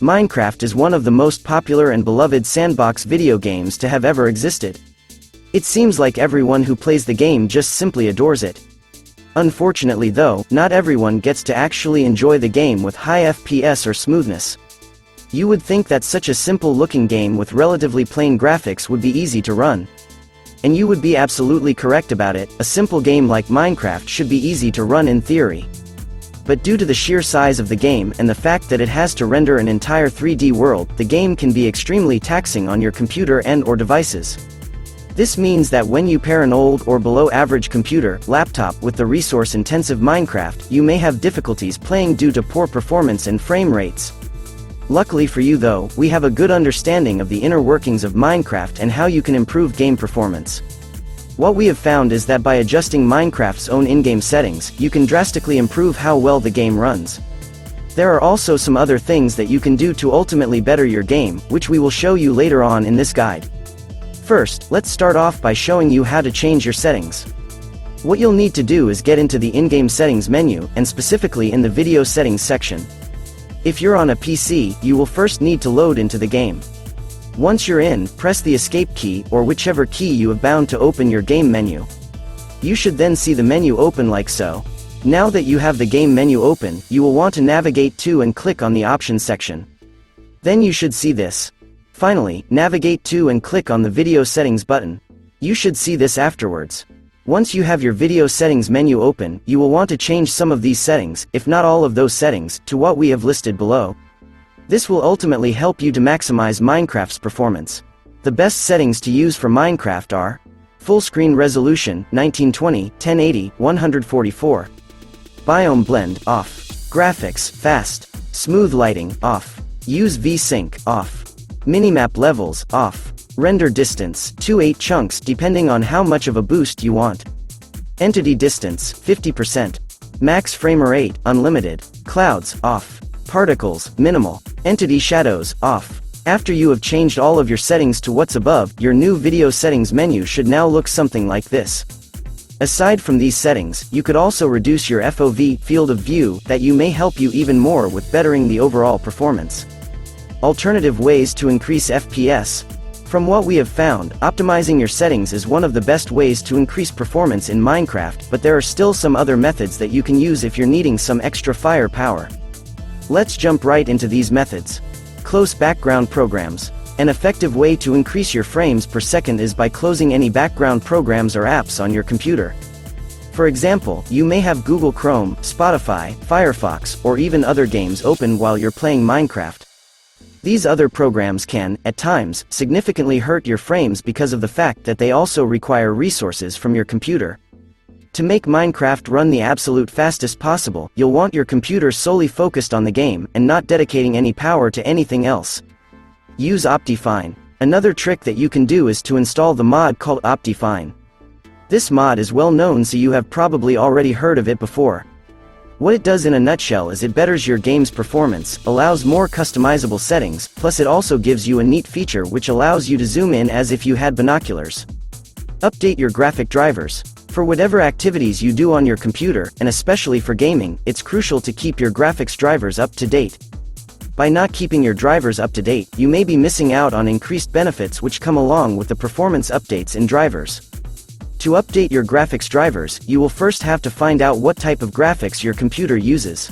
Minecraft is one of the most popular and beloved sandbox video games to have ever existed. It seems like everyone who plays the game just simply adores it. Unfortunately though, not everyone gets to actually enjoy the game with high FPS or smoothness. You would think that such a simple-looking game with relatively plain graphics would be easy to run. And you would be absolutely correct about it. A simple game like Minecraft should be easy to run in theory. But due to the sheer size of the game and the fact that it has to render an entire 3D world, the game can be extremely taxing on your computer and/or devices. This means that when you pair an old or below-average computer, laptop with the resource-intensive Minecraft, you may have difficulties playing due to poor performance and frame rates. Luckily for you though, we have a good understanding of the inner workings of Minecraft and how you can improve game performance. What we have found is that by adjusting Minecraft's own in-game settings, you can drastically improve how well the game runs. There are also some other things that you can do to ultimately better your game, which we will show you later on in this guide. First, let's start off by showing you how to change your settings. What you'll need to do is get into the in-game settings menu, and specifically in the video settings section. If you're on a PC, you will first need to load into the game. Once you're in, press the escape key or whichever key you have bound to open your game menu. You should then see the menu open like so. Now that you have the game menu open, you will want to navigate to and click on the options section. Then you should see this. Finally, navigate to and click on the video settings button. You should see this afterwards. Once you have your video settings menu open, you will want to change some of these settings, if not all of those settings, to what we have listed below. This will ultimately help you to maximize Minecraft's performance. The best settings to use for Minecraft are full screen resolution 1920, 1080, 144. Biome blend off. Graphics fast. Smooth lighting off. Use VSync off. Minimap levels off. Render distance 2/8 chunks depending on how much of a boost you want. Entity distance 50%. Max frame rate unlimited. Clouds off. Particles minimal. Entity shadows off. After you have changed all of your settings to what's above, your new video settings menu should now look something like this. Aside from these settings, you could also reduce your FOV field of view that you may help you even more with bettering the overall performance. Alternative ways to increase FPS. From what we have found, optimizing your settings is one of the best ways to increase performance in Minecraft, but there are still some other methods that you can use if you're needing some extra firepower. Let's jump right into these methods. Close background programs. An effective way to increase your frames per second is by closing any background programs or apps on your computer. For example, you may have Google Chrome, Spotify, Firefox, or even other games open while you're playing Minecraft. These other programs can, at times, significantly hurt your frames because of the fact that they also require resources from your computer. To make Minecraft run the absolute fastest possible, you'll want your computer solely focused on the game, and not dedicating any power to anything else. Use Optifine. Another trick that you can do is to install the mod called Optifine. This mod is well known, so you have probably already heard of it before. What it does in a nutshell is it betters your game's performance, allows more customizable settings, plus it also gives you a neat feature which allows you to zoom in as if you had binoculars. Update your graphic drivers. For whatever activities you do on your computer, and especially for gaming, it's crucial to keep your graphics drivers up to date. By not keeping your drivers up to date, you may be missing out on increased benefits which come along with the performance updates in drivers. To update your graphics drivers, you will first have to find out what type of graphics your computer uses.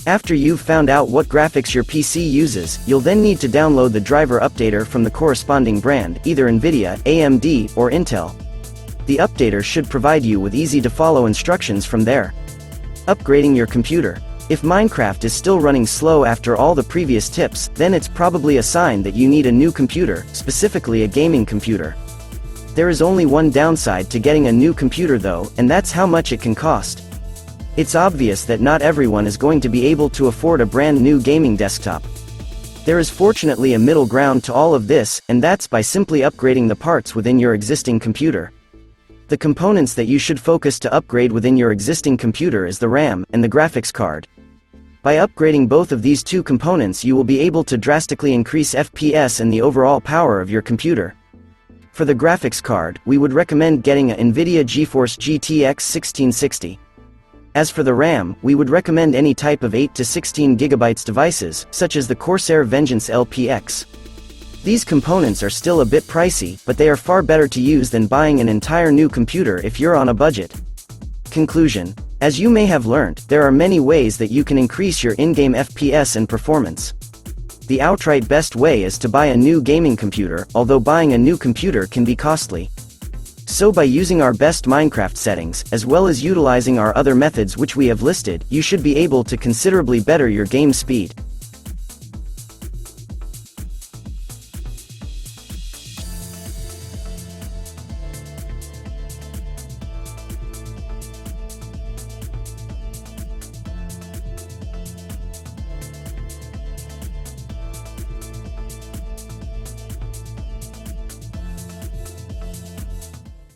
After you've found out what graphics your PC uses, you'll then need to download the driver updater from the corresponding brand, either NVIDIA, AMD, or Intel. The updater should provide you with easy-to-follow instructions from there. Upgrading your computer. If Minecraft is still running slow after all the previous tips, then it's probably a sign that you need a new computer, specifically a gaming computer. There is only one downside to getting a new computer though, and that's how much it can cost. It's obvious that not everyone is going to be able to afford a brand new gaming desktop. There is fortunately a middle ground to all of this, and that's by simply upgrading the parts within your existing computer. The components that you should focus to upgrade within your existing computer is the RAM and the graphics card. By upgrading both of these two components, you will be able to drastically increase FPS and the overall power of your computer. For the graphics card, we would recommend getting a NVIDIA GeForce GTX 1660. As for the RAM, we would recommend any type of 8 to 16 GB devices, such as the Corsair Vengeance LPX. These components are still a bit pricey, but they are far better to use than buying an entire new computer if you're on a budget. Conclusion. As you may have learned, there are many ways that you can increase your in-game FPS and performance. The outright best way is to buy a new gaming computer, although buying a new computer can be costly. So by using our best Minecraft settings, as well as utilizing our other methods which we have listed, you should be able to considerably better your game speed.